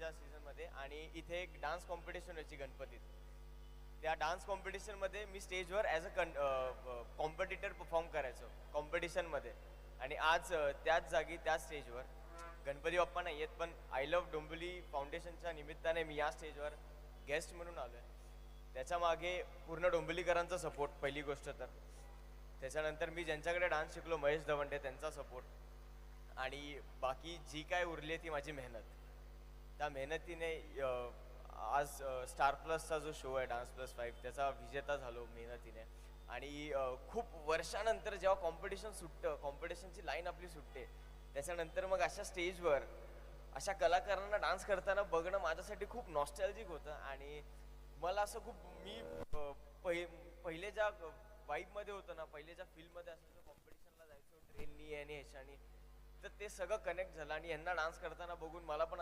गणपतीच्या सीझनमध्ये आणि इथे एक डान्स कॉम्पिटिशन व्हायची गणपतीत. त्या डान्स कॉम्पिटिशनमध्ये मी स्टेजवर ॲज अ कॉम्पिटिटर परफॉर्म करायचो कॉम्पिटिशनमध्ये. आणि आज त्याच जागी त्याच स्टेजवर गणपती बाप्पा नाही आहेत, पण आय लव्ह डोंबिवली फाउंडेशनच्या निमित्ताने मी या स्टेजवर गेस्ट म्हणून आलो आहे. त्याच्या मागे पूर्ण डोंबिवलीकरांचा सपोर्ट पहिली गोष्ट तर. त्याच्यानंतर मी ज्यांच्याकडे डान्स शिकलो महेश दवंडे त्यांचा सपोर्ट. आणि बाकी जी काय उरली ती माझी मेहनत. त्या मेहनतीने आज स्टार प्लसचा जो शो आहे डान्स+5 त्याचा विजेता झालो मेहनतीने. आणि खूप वर्षानंतर जेव्हा कॉम्पिटिशन सुटतं, कॉम्पिटिशनची लाईन आपली सुटते, त्याच्यानंतर मग अशा स्टेजवर अशा कलाकारांना डान्स करताना बघणं माझ्यासाठी खूप नॉस्टॅल्जिक होतं. आणि मला असं खूप मी पहिले ज्या वाईबमध्ये होतं ना, पहिले ज्या फील्डमध्ये असायचो, कॉम्पिटिशनला जायचो ट्रेननी आणि ह्याच्यानी, तर ते सगळं कनेक्ट झालं. आणि यांना डान्स करताना बघून मला पण असं